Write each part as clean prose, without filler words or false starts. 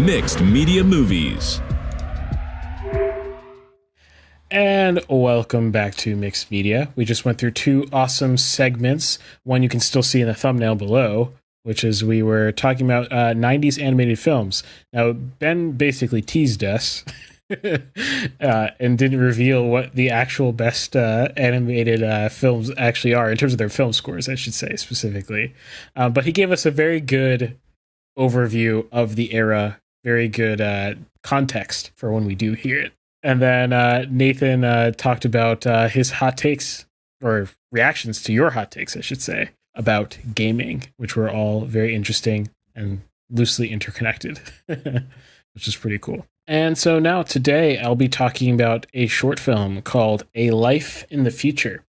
Mixed Media Movies. And welcome back to Mixed Media. We just went through two awesome segments. One you can still see in the thumbnail below, which is we were talking about 90s animated films. Now, Ben basically teased us and didn't reveal what the actual best animated films actually are, in terms of their film scores, I should say, specifically. But he gave us a very good overview of the era, very good context for when we do hear it. And then Nathan talked about his hot takes, or reactions to your hot takes, I should say, about gaming, which were all very interesting and loosely interconnected, which is pretty cool. And so now today I'll be talking about a short film called A Life in the Future.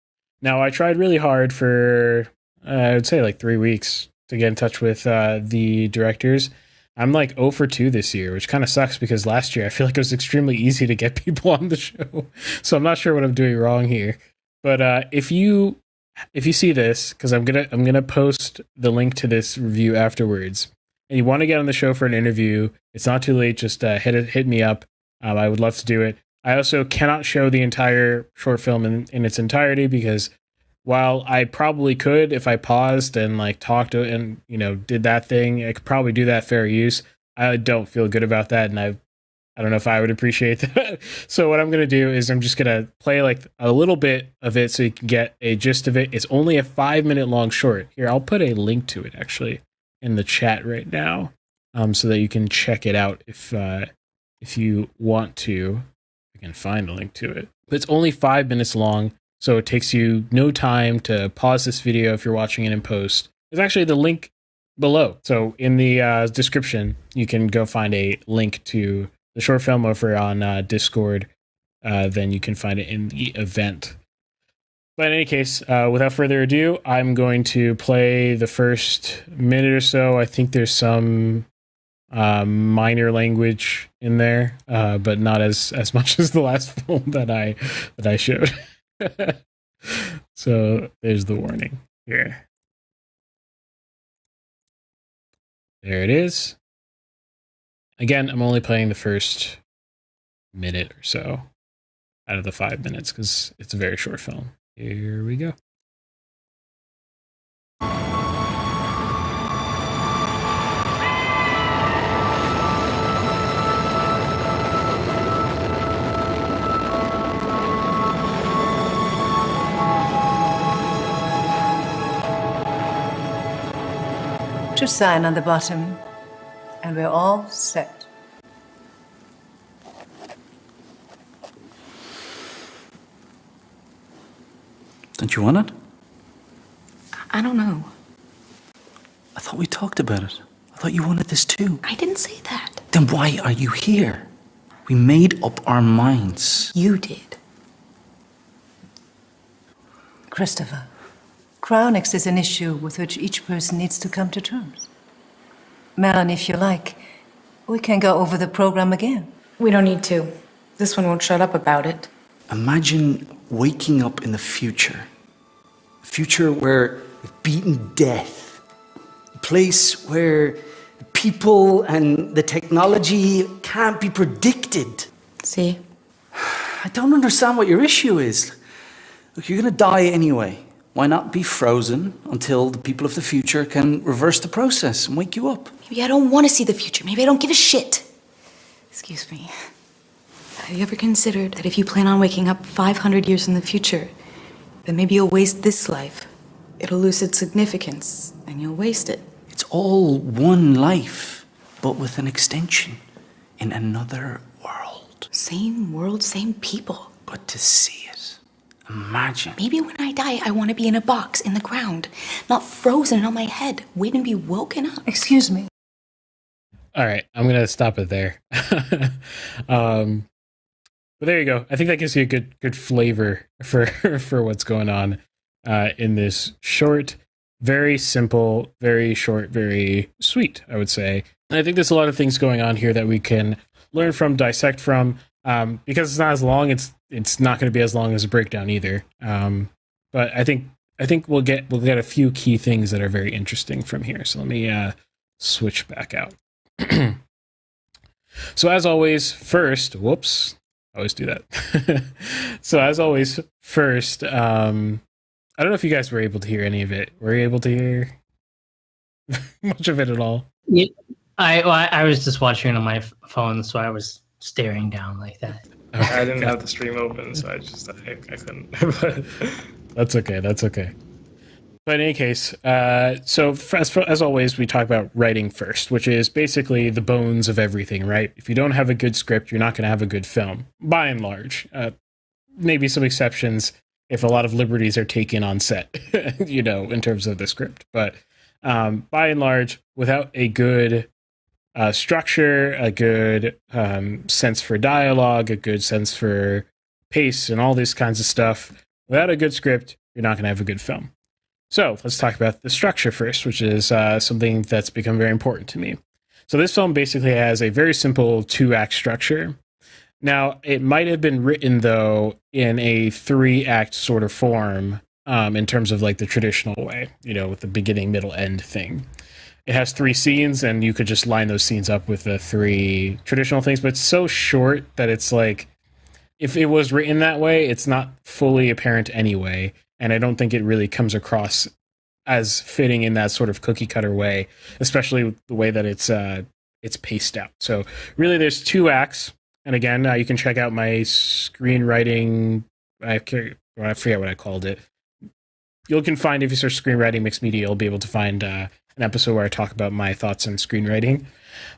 Now, I tried really hard for, I would say, like 3 weeks to get in touch with the directors. I'm like 0 for 2 this year, which kind of sucks because last year I feel like it was extremely easy to get people on the show. So I'm not sure what I'm doing wrong here. But if you see this, because I'm gonna post the link to this review afterwards, and you want to get on the show for an interview, it's not too late. Just hit me up. I would love to do it. I also cannot show the entire short film in its entirety because while I probably could, if I paused and like talked to and did that thing, I could probably do that fair use. I don't feel good about that, and I don't know if I would appreciate that. So what I'm going to do is I'm just going to play like a little bit of it so you can get a gist of it. It's only a 5-minute long short. Here, I'll put a link to it actually in the chat right now, so that you can check it out if you want to. I can find a link to it. But it's only 5 minutes long. So it takes you no time to pause this video if you're watching it in post. There's actually the link below. So in the description, you can go find a link to the short film over on Discord. Then you can find it in the event. But in any case, without further ado, I'm going to play the first minute or so. I think there's some minor language in there, but not as much as the last film that I showed. So there's the warning here. There it is. Again, I'm only playing the first minute or so out of the 5 minutes because it's a very short film. Here we go. To sign on the bottom, and we're all set. Don't you want it? I don't know. I thought we talked about it. I thought you wanted this too. I didn't say that. Then why are you here? We made up our minds. You did. Christopher, Crownix is an issue with which each person needs to come to terms. Melanie, if you like, we can go over the program again. We don't need to. This one won't shut up about it. Imagine waking up in the future. A future where we've beaten death. A place where people and the technology can't be predicted. See? I don't understand what your issue is. Look, you're going to die anyway. Why not be frozen until the people of the future can reverse the process and wake you up? Maybe I don't want to see the future. Maybe I don't give a shit. Excuse me. Have you ever considered that if you plan on waking up 500 years in the future, then maybe you'll waste this life? It'll lose its significance, and you'll waste it. It's all one life, but with an extension in another world. Same world, same people. But to see it, imagine. Maybe when I die, I want to be in a box in the ground, not frozen on my head, waiting to be woken up. Excuse me. All right, I'm going to stop it there. But there you go. I think that gives you a good flavor for what's going on in this short, very simple, very short, very sweet, I would say. And I think there's a lot of things going on here that we can learn from, dissect from, because it's not as long. It's not going to be as long as a breakdown either. But I think we'll get a few key things that are very interesting from here. So let me switch back out. So as always, first, whoops, I always do that. So as always, first, I don't know if you guys were able to hear any of it. Were you able to hear much of it at all? Yeah, I was just watching it on my phone, so I was staring down like that. Okay. I didn't have the stream open, so I couldn't. But That's okay. But in any case, so as always, we talk about writing first, which is basically the bones of everything, right? If you don't have a good script, you're not going to have a good film, by and large. Maybe some exceptions if a lot of liberties are taken on set, in terms of the script. But by and large, without a good structure, a good sense for dialogue, a good sense for pace, and all these kinds of stuff, without a good script, you're not going to have a good film. So let's talk about the structure first, which is something that's become very important to me. So this film basically has a very simple 2-act structure. Now, it might have been written, though, in a 3-act sort of form in terms of like the traditional way, with the beginning, middle, end thing. It has 3 scenes, and you could just line those scenes up with the 3 traditional things, but it's so short that it's like, if it was written that way, it's not fully apparent anyway. And I don't think it really comes across as fitting in that sort of cookie cutter way, especially the way that it's paced out. So really there's 2 acts. And again, you can check out my screenwriting. I forget what I called it. You can find, if you search screenwriting mixed media, you'll be able to find an episode where I talk about my thoughts on screenwriting.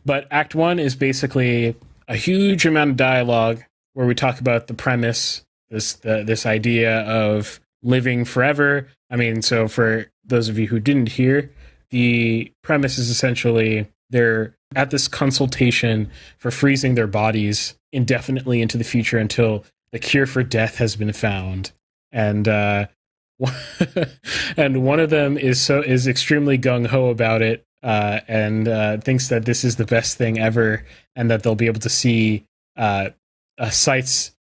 But Act 1 is basically a huge amount of dialogue where we talk about the premise, this idea of living forever. I mean, so for those of you who didn't hear, the premise is essentially they're at this consultation for freezing their bodies indefinitely into the future until the cure for death has been found. And and one of them is extremely gung-ho about it and thinks that this is the best thing ever and that they'll be able to see sights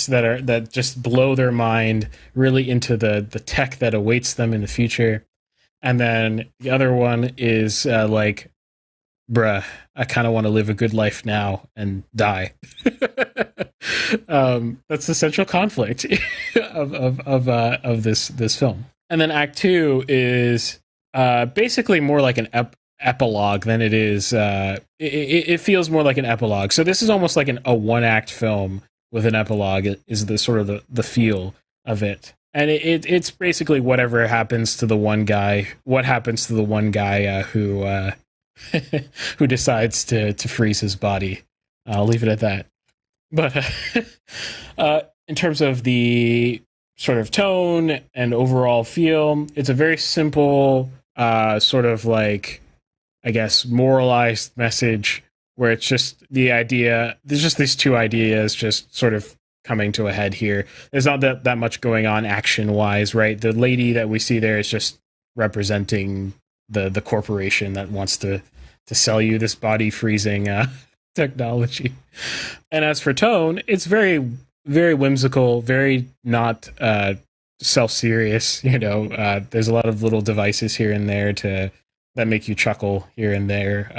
that just blow their mind really into the tech that awaits them in the future. And then the other one is like, bruh, I kind of want to live a good life now and die. That's the central conflict of this film. And then Act 2 is basically more like an epilogue than it is. It feels more like an epilogue. So this is almost like a 1-act film with an epilogue. Is the sort of the feel of it. And it's basically whatever happens to the one guy. What happens to the one guy who decides to freeze his body? I'll leave it at that. But in terms of the sort of tone and overall feel, it's a very simple sort of like, I guess, moralized message where it's just the idea. There's just these 2 ideas just sort of coming to a head here. There's not that much going on action-wise, right? The lady that we see there is just representing the corporation that wants to sell you this body freezing technology. And as for tone, it's very, very whimsical, very not self-serious. There's a lot of little devices here and there that make you chuckle here and there.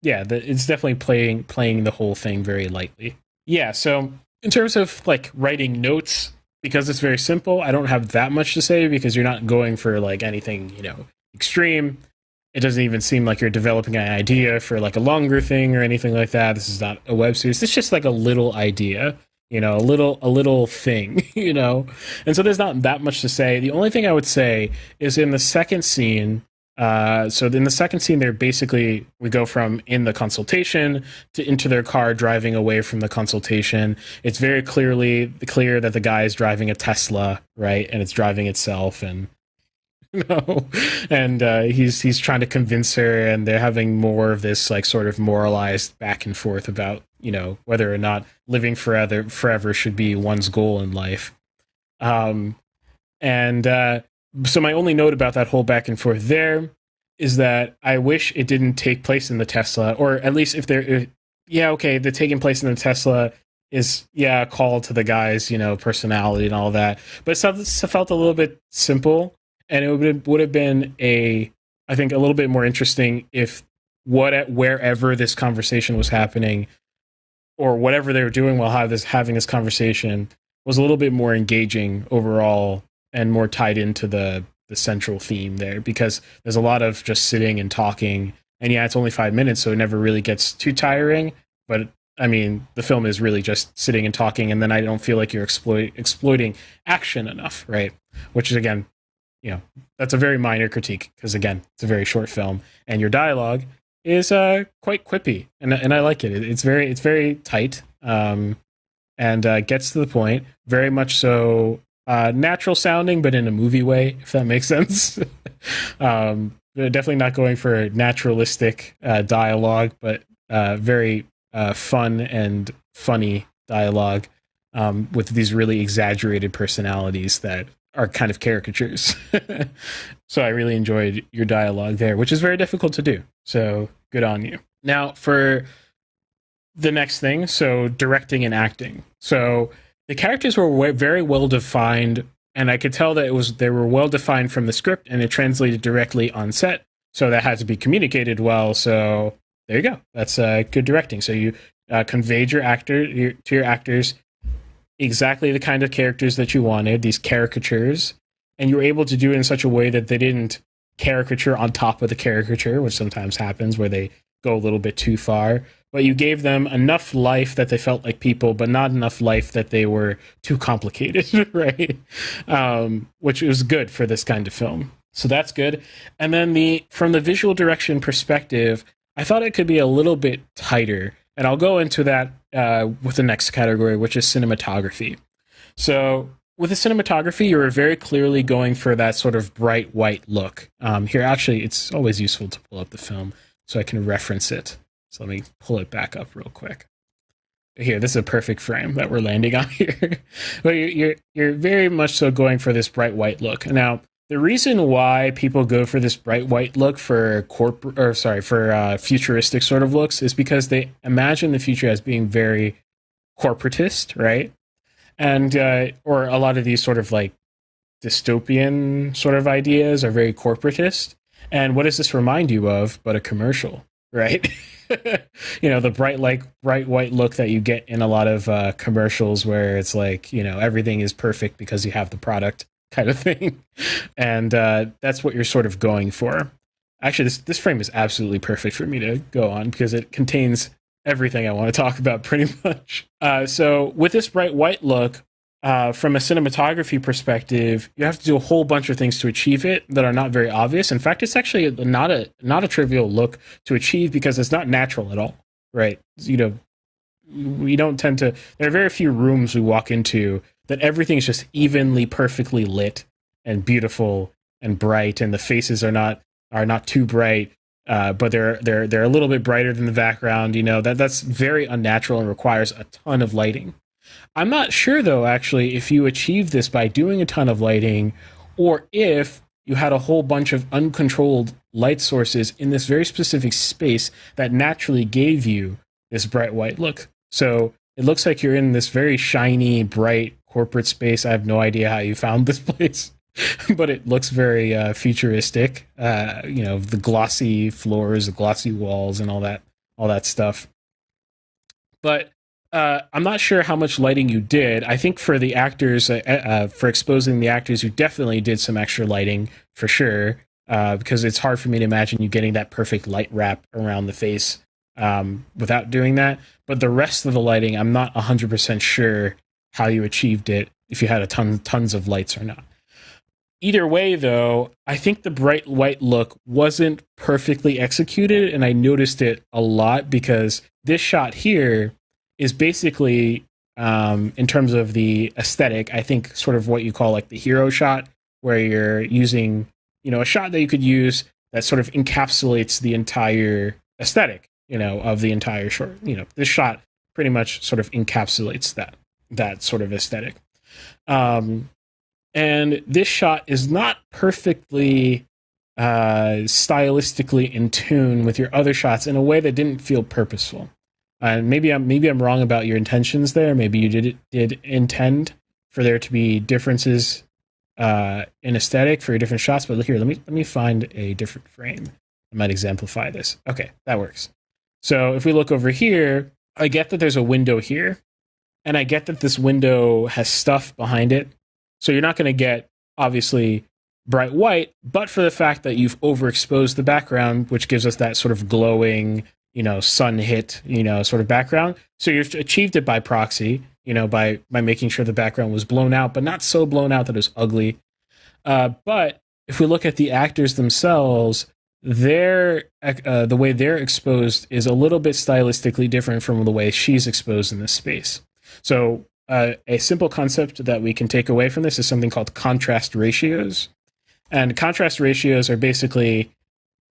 It's definitely playing the whole thing very lightly. Yeah, so in terms of like writing notes, because it's very simple, I don't have that much to say because you're not going for like anything, extreme. It doesn't even seem like you're developing an idea for like a longer thing or anything like that. This is not a web series. It's just like a little idea, a little thing, And so there's not that much to say. The only thing I would say is in the second scene. So in the second scene, we go from in the consultation to into their car driving away from the consultation. It's very clear that the guy is driving a Tesla, right? And it's driving itself and he's trying to convince her, and they're having more of this like sort of moralized back and forth about, whether or not living forever should be one's goal in life. So my only note about that whole back and forth there is that I wish it didn't take place in the Tesla, or at least the taking place in the Tesla is, a call to the guy's, personality and all that. But it felt a little bit simple, and it would have been I think a little bit more interesting if wherever this conversation was happening, or whatever they were doing while having this conversation, was a little bit more engaging overall and more tied into the central theme there, because there's a lot of just sitting and talking. And yeah, it's only 5 minutes, so it never really gets too tiring. But I mean, the film is really just sitting and talking, and then I don't feel like you're exploiting action enough, right? Which is, again, you know, that's a very minor critique, because again, it's a very short film, and your dialogue is quite quippy, and I like it. It's very tight, and gets to the point. Very much so, natural sounding, but in a movie way, if that makes sense. Definitely not going for naturalistic dialogue, but very fun and funny dialogue with these really exaggerated personalities that are kind of caricatures. So I really enjoyed your dialogue there, which is very difficult to do. So good on you. Now for the next thing, so directing and acting. So the characters were very well defined, and I could tell that they were well defined from the script, and it translated directly on set. So that had to be communicated well. So there you go. That's good directing. So you conveyed to your actors exactly the kind of characters that you wanted, these caricatures, and you were able to do it in such a way that they didn't caricature on top of the caricature, which sometimes happens where they go a little bit too far. But you gave them enough life that they felt like people, but not enough life that they were too complicated, right? Which was good for this kind of film. So that's good. And then from the visual direction perspective, I thought it could be a little bit tighter. And I'll go into that with the next category, which is cinematography. So with the cinematography, you were very clearly going for that sort of bright white look. Here, actually, it's always useful to pull up the film so I can reference it. So let me pull it back up real quick. Here, this is a perfect frame that we're landing on here. But you're very much so going for this bright white look. Now, the reason why people go for this bright white look for futuristic sort of looks is because they imagine the future as being very corporatist, right? And or a lot of these sort of like dystopian sort of ideas are very corporatist. And what does this remind you of but a commercial, right? You know, the bright white look that you get in a lot of commercials where it's like, you know, everything is perfect because you have the product kind of thing. And that's what you're sort of going for. Actually, this frame is absolutely perfect for me to go on because it contains everything I want to talk about pretty much. So with this bright white look, from a cinematography perspective, you have to do a whole bunch of things to achieve it that are not very obvious. In fact, it's actually not a trivial look to achieve because it's not natural at all, right? You know, we don't tend to. There are very few rooms we walk into that everything is just evenly, perfectly lit and beautiful and bright, and the faces are not too bright, but they're a little bit brighter than the background. You know, that's very unnatural and requires a ton of lighting. I'm not sure, though, actually, if you achieve this by doing a ton of lighting, or if you had a whole bunch of uncontrolled light sources in this very specific space that naturally gave you this bright white look. So it looks like you're in this very shiny, bright corporate space. I have no idea how you found this place, but it looks very futuristic. You know, the glossy floors, the glossy walls, and all that stuff. But I'm not sure how much lighting you did. I think for the actors, for exposing the actors, you definitely did some extra lighting for sure, because it's hard for me to imagine you getting that perfect light wrap around the face without doing that. But the rest of the lighting, I'm not 100% sure how you achieved it, if you had tons of lights or not. Either way, though, I think the bright white look wasn't perfectly executed, and I noticed it a lot because this shot here is basically, in terms of the aesthetic, I think sort of what you call like the hero shot, where you're using, you know, a shot that you could use that sort of encapsulates the entire aesthetic, you know, of the entire short. You know, this shot pretty much sort of encapsulates that sort of aesthetic. And this shot is not perfectly stylistically in tune with your other shots in a way that didn't feel purposeful. And maybe I'm wrong about your intentions there. Maybe you did intend for there to be differences in aesthetic for your different shots. But here, let me find a different frame I might exemplify this. Okay, that works. So if we look over here, I get that there's a window here, and I get that this window has stuff behind it. So you're not going to get, obviously, bright white, but for the fact that you've overexposed the background, which gives us that sort of glowing, sun hit, sort of background. So you've achieved it by proxy, by making sure the background was blown out, but not so blown out that it was ugly. But if we look at the actors themselves, the way they're exposed is a little bit stylistically different from the way she's exposed in this space. So a simple concept that we can take away from this is something called contrast ratios. And contrast ratios are basically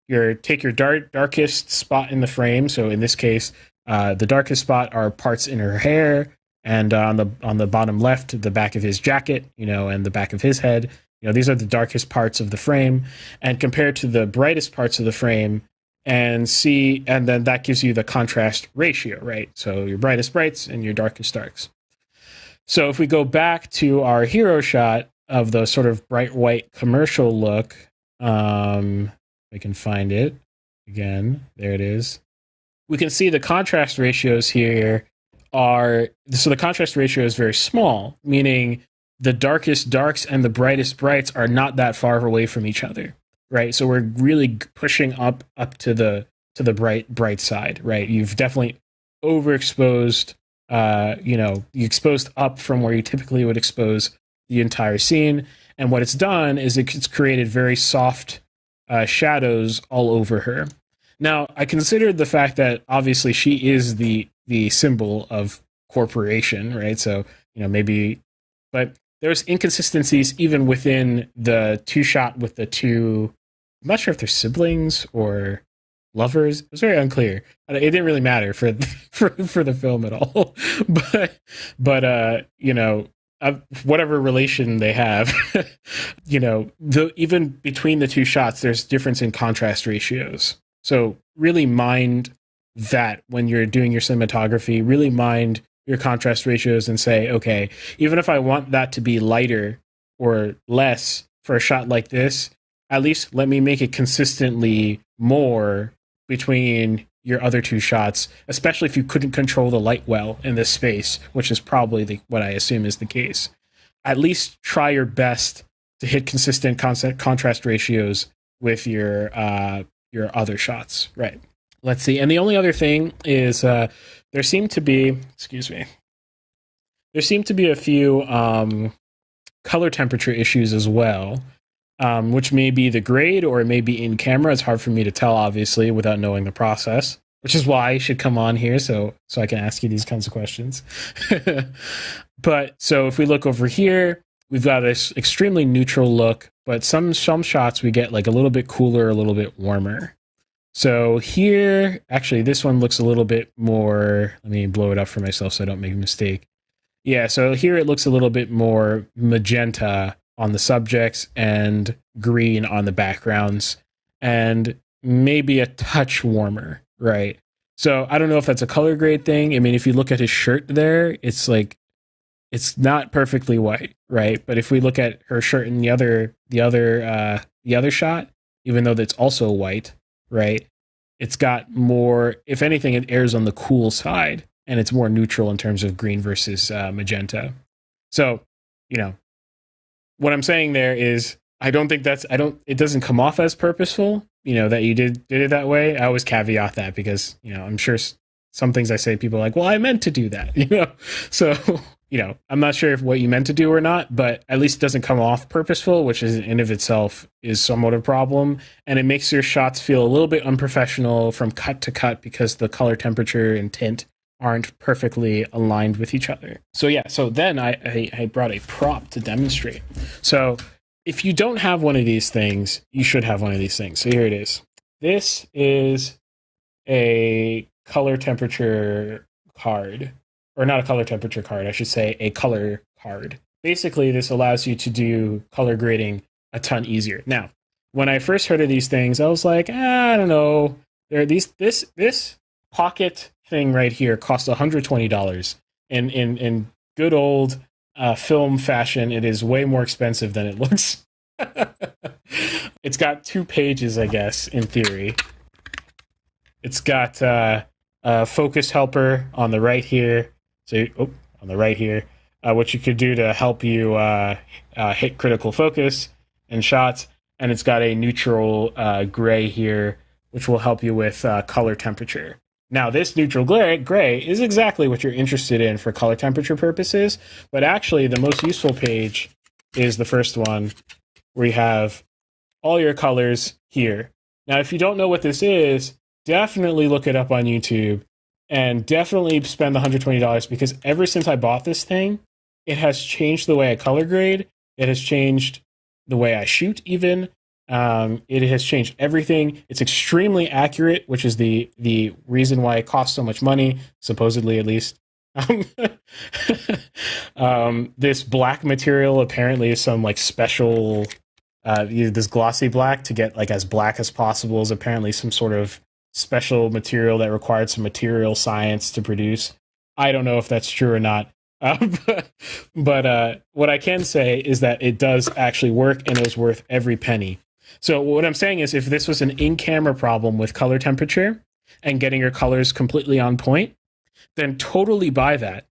take your darkest spot in the frame. So in this case, the darkest spot are parts in her hair, and on the bottom left, the back of his jacket, and the back of his head. These are the darkest parts of the frame, and compared to the brightest parts of the frame, and then that gives you the contrast ratio, right? So your brightest brights and your darkest darks. So if we go back to our hero shot of the sort of bright white commercial look, I can find it again. There it is. We can see the contrast ratios here so the contrast ratio is very small, meaning the darkest darks and the brightest brights are not that far away from each other, right? So we're really pushing up to the bright side, right? You've definitely overexposed, you exposed up from where you typically would expose the entire scene. And what it's done is it's created very soft shadows all over her. Now, I considered the fact that obviously she is the symbol of corporation, right? So, maybe, but there's inconsistencies even within the two shot with the two, I'm not sure if they're siblings or lovers. It was very unclear. It didn't really matter for the film at all. but whatever relation they have, even between the two shots, there's difference in contrast ratios. So really mind that when you're doing your cinematography, really mind your contrast ratios and say, okay, even if I want that to be lighter or less for a shot like this, at least let me make it consistently more between your other two shots, especially if you couldn't control the light well in this space, which is probably what I assume is the case. At least try your best to hit consistent contrast ratios with your other shots, right? Let's see. And the only other thing is there seem to be a few color temperature issues as well, which may be the grade or it may be in camera. It's hard for me to tell, obviously, without knowing the process, which is why you should come on here so I can ask you these kinds of questions. But so if we look over here, we've got this extremely neutral look, but some shots we get like a little bit cooler, a little bit warmer. So here, actually, this one looks a little bit more, let me blow it up for myself so I don't make a mistake. Yeah, so here it looks a little bit more magenta on the subjects and green on the backgrounds, and maybe a touch warmer, right? So I don't know if that's a color grade thing. I mean, if you look at his shirt there, it's not perfectly white, right? But if we look at her shirt in the other shot, even though that's also white, right? It's got more, if anything, it airs on the cool side, and it's more neutral in terms of green versus magenta. So, what I'm saying there is, it doesn't come off as purposeful, that you did it that way. I always caveat that because, I'm sure some things I say, people are like, well, I meant to do that, So, I'm not sure if what you meant to do or not, but at least it doesn't come off purposeful, which is in of itself is somewhat of a problem. And it makes your shots feel a little bit unprofessional from cut to cut because the color temperature and tint aren't perfectly aligned with each other. So yeah, so then I brought a prop to demonstrate. So if you don't have one of these things, you should have one of these things. So here it is. This is a color temperature card. Or not a color temperature card, I should say a color card. Basically, this allows you to do color grading a ton easier. Now, when I first heard of these things, I was like, I don't know. This pocket thing right here costs $120. In good old film fashion, it is way more expensive than it looks. It's got 2 pages, I guess, in theory. It's got a focus helper on the right here. So, on the right here, what you could do to help you hit critical focus in shots. And it's got a neutral gray here, which will help you with color temperature. Now, this neutral gray is exactly what you're interested in for color temperature purposes, but actually the most useful page is the first one, where you have all your colors here. Now, if you don't know what this is, definitely look it up on YouTube, and definitely spend the $120, because ever since I bought this thing, it has changed the way I color grade. It has changed the way I shoot even. It has changed everything. It's extremely accurate, which is the reason why it costs so much money, supposedly at least. This black material apparently is some like special, this glossy black to get like as black as possible is apparently some sort of special material that required some material science to produce. I don't know if that's true or not. But what I can say is that it does actually work, and it was worth every penny. So what I'm saying is, if this was an in-camera problem with color temperature and getting your colors completely on point, then totally buy that.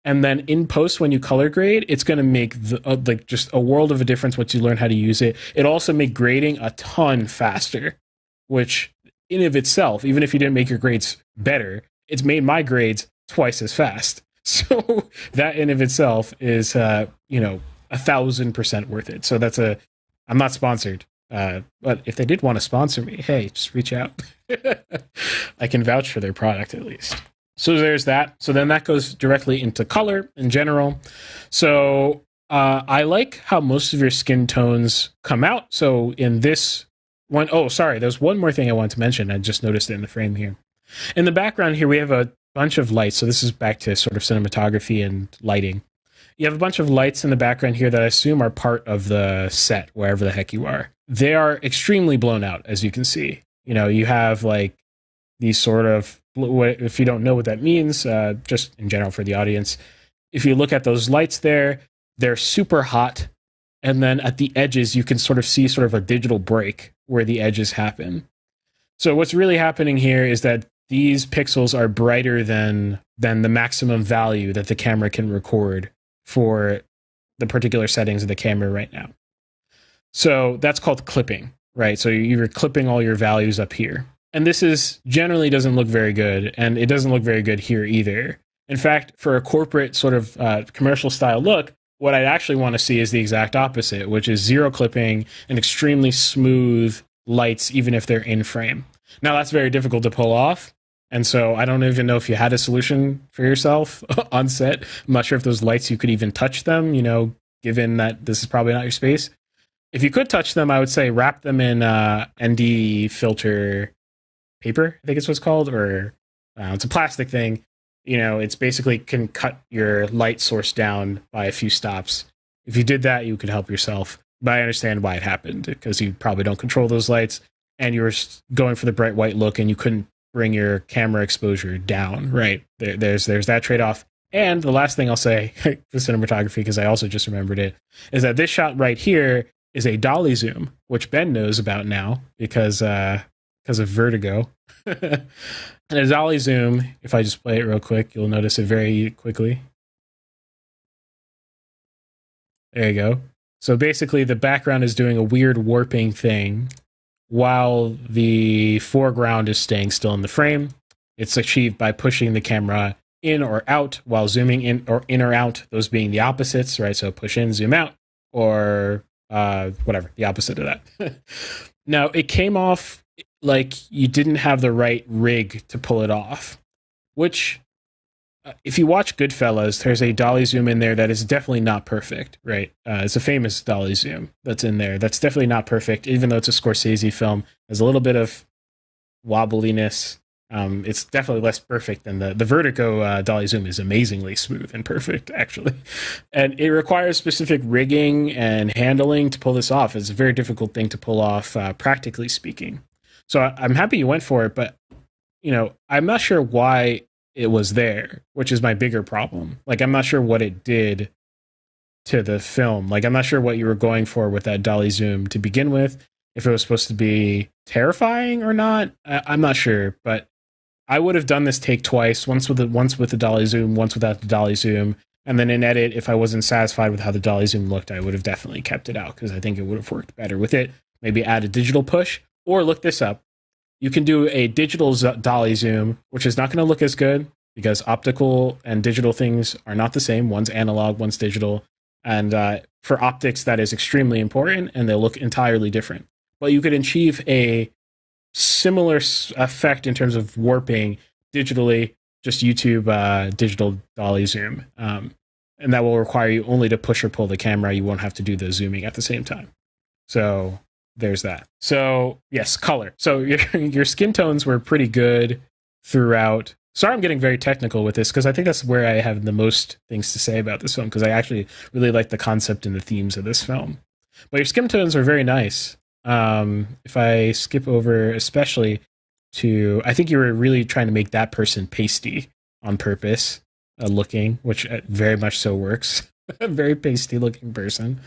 And then in post, when you color grade, it's going to make like just a world of a difference once you learn how to use it. It'll also make grading a ton faster, which in of itself, even if you didn't make your grades better, it's made my grades twice as fast. So that in of itself is, 1,000% worth it. So I'm not sponsored. But if they did want to sponsor me, hey, just reach out. I can vouch for their product at least. So there's that. So then that goes directly into color in general. So I like how most of your skin tones come out. So in this one, there's one more thing I wanted to mention. I just noticed it in the frame here. In the background here, we have a bunch of lights. So this is back to sort of cinematography and lighting. You have a bunch of lights in the background here that I assume are part of the set, wherever the heck you are. They are extremely blown out, as you can see. You have like these sort of, if you don't know what that means, just in general for the audience, if you look at those lights there, they're super hot. And then at the edges, you can sort of see sort of a digital break where the edges happen. So what's really happening here is that these pixels are brighter than the maximum value that the camera can record for the particular settings of the camera right now. So that's called clipping, right? So you're clipping all your values up here. And this generally doesn't look very good, and it doesn't look very good here either. In fact, for a corporate sort of commercial style look, what I actually want to see is the exact opposite, which is zero clipping and extremely smooth lights, even if they're in frame. Now, that's very difficult to pull off. And so I don't even know if you had a solution for yourself on set. I'm not sure if those lights, you could even touch them, given that this is probably not your space. If you could touch them, I would say wrap them in ND filter paper, I think it's what's called, or it's a plastic thing. It's basically can cut your light source down by a few stops. If you did that, you could help yourself. But I understand why it happened, because you probably don't control those lights, and you were going for the bright white look, and you couldn't bring your camera exposure down, right? There's that trade-off. And the last thing I'll say for cinematography, because I also just remembered it, is that this shot right here is a dolly zoom, which Ben knows about now because of Vertigo. And a dolly zoom, if I just play it real quick, you'll notice it very quickly. There you go. So basically the background is doing a weird warping thing while the foreground is staying still in the frame. It's achieved by pushing the camera in or out while zooming in or out, those being the opposites, right? So push in, zoom out, or whatever, the opposite of that. Now, it came off like you didn't have the right rig to pull it off, which if you watch Goodfellas, there's a dolly zoom in there that is definitely not perfect, right? It's a famous dolly zoom that's in there. That's definitely not perfect, even though it's a Scorsese film. There's a little bit of wobbliness. It's definitely less perfect than the Vertigo dolly zoom is amazingly smooth and perfect, actually. And it requires specific rigging and handling to pull this off. It's a very difficult thing to pull off, practically speaking. So I'm happy you went for it, but, I'm not sure why it was there, which is my bigger problem. Like, I'm not sure what it did to the film. Like, I'm not sure what you were going for with that dolly zoom to begin with, if it was supposed to be terrifying or not. I'm not sure, but I would have done this take twice, once with the Dolly Zoom, once without the Dolly Zoom. And then in edit, if I wasn't satisfied with how the Dolly Zoom looked, I would have definitely kept it out because I think it would have worked better with it. Maybe add a digital push, or look this up. You can do a digital Dolly Zoom, which is not going to look as good because optical and digital things are not the same. One's analog, one's digital. And for optics, that is extremely important, and they'll look entirely different. But you could achieve a similar effect in terms of warping digitally, just YouTube digital Dolly Zoom. And that will require you only to push or pull the camera. You won't have to do the zooming at the same time. So there's that. So yes, color. So your skin tones were pretty good throughout. Sorry, I'm getting very technical with this because I think that's where I have the most things to say about this film, because I actually really like the concept and the themes of this film. But your skin tones are very nice. If I skip over, especially to, I think you were really trying to make that person pasty on purpose looking, which very much so works. A very pasty looking person.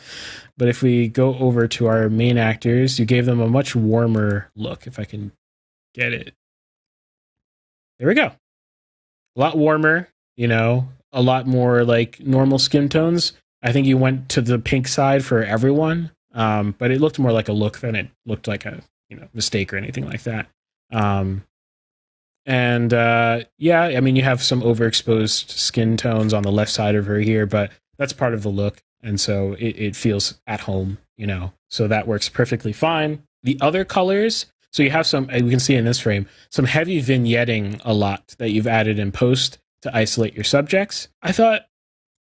But if we go over to our main actors, you gave them a much warmer look, if I can get it. There we go. A lot warmer, a lot more like normal skin tones. I think you went to the pink side for everyone, but it looked more like a look than it looked like a mistake or anything like that. Yeah, I mean, you have some overexposed skin tones on the left side of her here, but that's part of the look, and so it feels at home, so that works perfectly fine. The other colors, so you have some, we can see in this frame, some heavy vignetting a lot that you've added in post to isolate your subjects. I thought,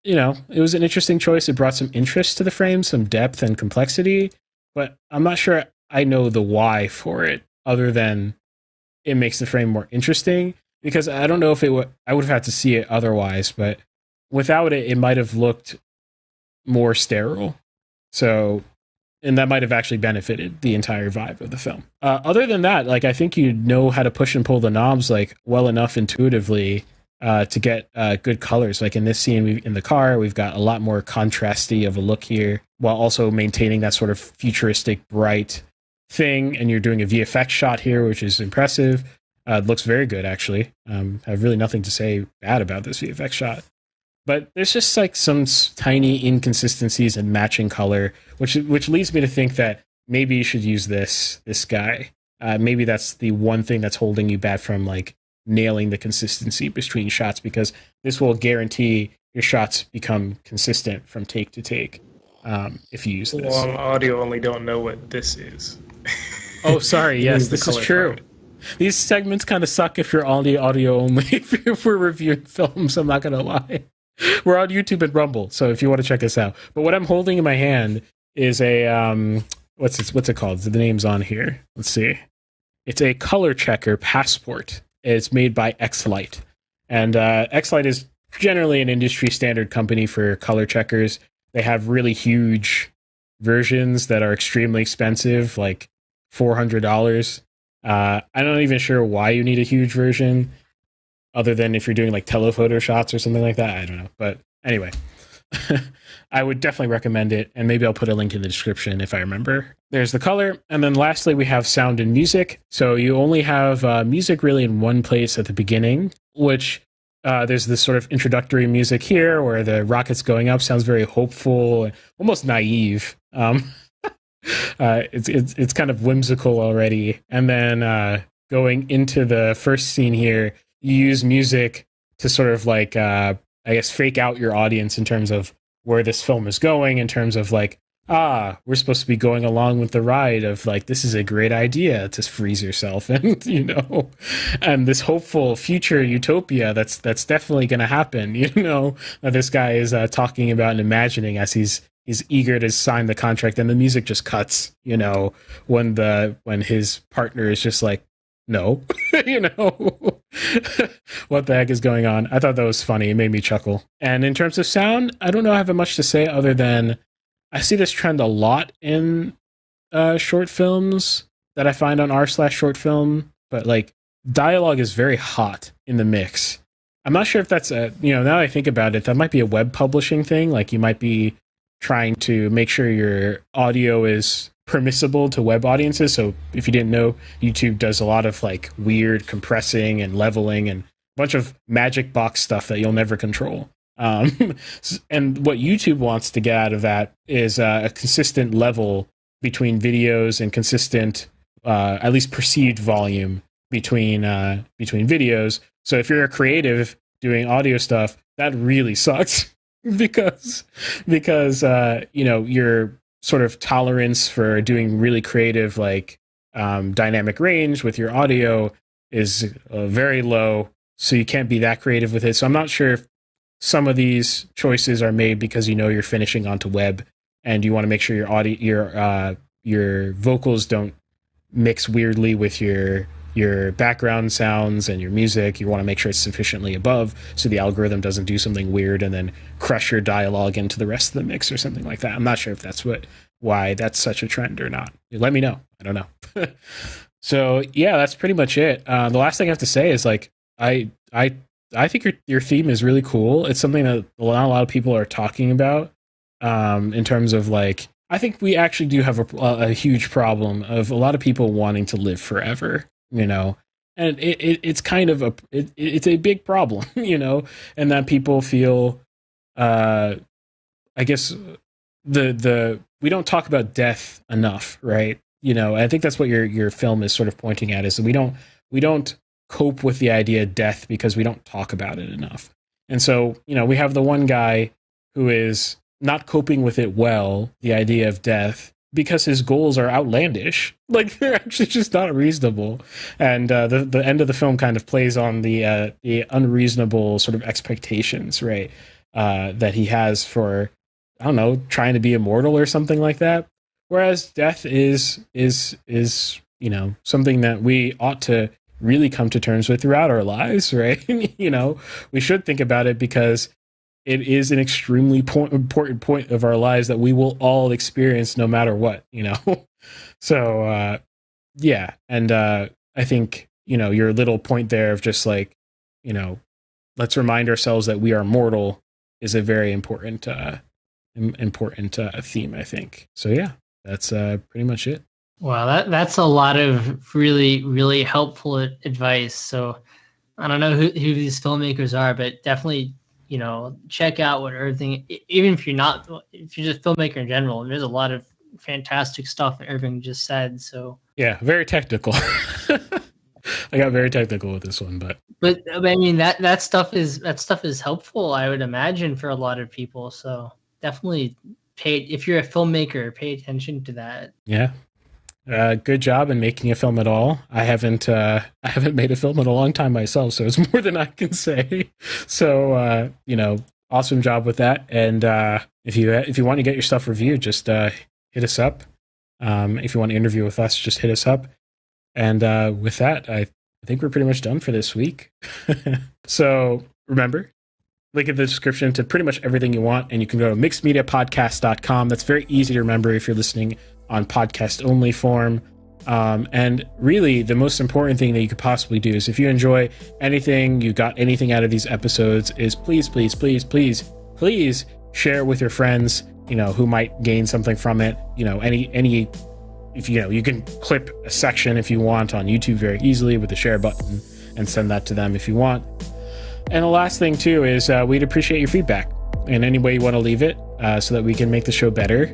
it was an interesting choice. It brought some interest to the frame, some depth and complexity, but I'm not sure I know the why for it, other than it makes the frame more interesting, because I don't know if I would have had to see it otherwise, but without it, it might have looked more sterile. So, and that might have actually benefited the entire vibe of the film. Other than that, I think you know how to push and pull the knobs well enough intuitively to get good colors. Like in this scene in the car, we've got a lot more contrasty of a look here, while also maintaining that sort of futuristic, bright thing. And you're doing a VFX shot here, which is impressive. It looks very good, actually. I have really nothing to say bad about this VFX shot. But there's just some tiny inconsistencies in matching color, which leads me to think that maybe you should use this guy. Maybe that's the one thing that's holding you back from nailing the consistency between shots, because this will guarantee your shots become consistent from take to take if you use this. Well, on audio only don't know what this is. Oh, sorry. Yes, this is true. These segments kind of suck if you're audio only. If we're reviewing films, I'm not going to lie. We're on YouTube and Rumble, so if you want to check us out. But what I'm holding in my hand is a what's it called? The name's on here. Let's see. It's a color checker passport. It's made by X-Lite, and X-Lite is generally an industry standard company for color checkers. They have really huge versions that are extremely expensive, like $400. I'm not even sure why you need a huge version, other than if you're doing telephoto shots or something like that. I don't know. But anyway, I would definitely recommend it. And maybe I'll put a link in the description if I remember. There's the color. And then lastly, we have sound and music. So you only have music really in one place at the beginning, which there's this sort of introductory music here where the rocket's going up. Sounds very hopeful, almost naive. It's kind of whimsical already. And then going into the first scene here, you use music to sort of I guess fake out your audience in terms of where this film is going, in terms of we're supposed to be going along with the ride of this is a great idea to freeze yourself, and and this hopeful future utopia that's definitely going to happen, that this guy is talking about and imagining as he's eager to sign the contract, and the music just cuts, when his partner is just no, what the heck is going on? I thought that was funny. It made me chuckle. And in terms of sound, I don't know I have much to say other than I see this trend a lot in short films that I find on r/shortfilm, but dialogue is very hot in the mix. I'm not sure if that's now that I think about it, that might be a web publishing thing. You might be trying to make sure your audio is permissible to web audiences. So if you didn't know, YouTube does a lot of like weird compressing and leveling and a bunch of magic box stuff that you'll never control. And what YouTube wants to get out of that is a consistent level between videos and consistent, at least perceived volume between videos. So if you're a creative doing audio stuff, that really sucks because your sort of tolerance for doing really creative like dynamic range with your audio is very low. So you can't be that creative with it. So I'm not sure if some of these choices are made because you're finishing onto web and you want to make sure your audio, your vocals don't mix weirdly with your background sounds and your music. You want to make sure it's sufficiently above so the algorithm doesn't do something weird and then crush your dialogue into the rest of the mix or something like that. I'm not sure if that's why that's such a trend or not. Let me know. I don't know. So yeah, that's pretty much it. The last thing I have to say is like I think your theme is really cool. It's something that a lot of people are talking about in terms of like, I think we actually do have a huge problem of a lot of people wanting to live forever, and it's kind of it's a big problem, and that people feel, I guess we don't talk about death enough, right? I think that's what your film is sort of pointing at, is that we don't cope with the idea of death because we don't talk about it enough. And so, we have the one guy who is not coping with it well, the idea of death, because his goals are outlandish. Like, they're actually just not reasonable. And the end of the film kind of plays on the unreasonable sort of expectations, right, that he has for, I don't know, trying to be immortal or something like that. Whereas death is something that we ought to really come to terms with throughout our lives, right? We should think about it because it is an extremely important point of our lives that we will all experience no matter what, So, yeah. And I think, your little point there of just like, let's remind ourselves that we are mortal is a very important theme, I think. So, yeah, that's pretty much it. Wow, that's a lot of really, really helpful advice. So I don't know who these filmmakers are, but definitely, check out what Irving, even if you're just a filmmaker in general, there's a lot of fantastic stuff that Irving just said. So yeah, very technical. I got very technical with this one, but I mean, that stuff is helpful, I would imagine, for a lot of people. So definitely if you're a filmmaker, pay attention to that. Yeah. Good job in making a film at all. I haven't made a film in a long time myself, so it's more than I can say. So, awesome job with that. And if you want to get your stuff reviewed, just hit us up. If you want to interview with us, just hit us up. And with that, I think we're pretty much done for this week. So remember, link in the description to pretty much everything you want, and you can go to mixedmediapodcast.com. That's very easy to remember if you're listening on podcast only form. And really the most important thing that you could possibly do is, if you enjoy anything, you got anything out of these episodes, is please share it with your friends, who might gain something from it. If you can clip a section if you want on YouTube very easily with the share button and send that to them if you want. And the last thing too is we'd appreciate your feedback in any way you want to leave it, so that we can make the show better.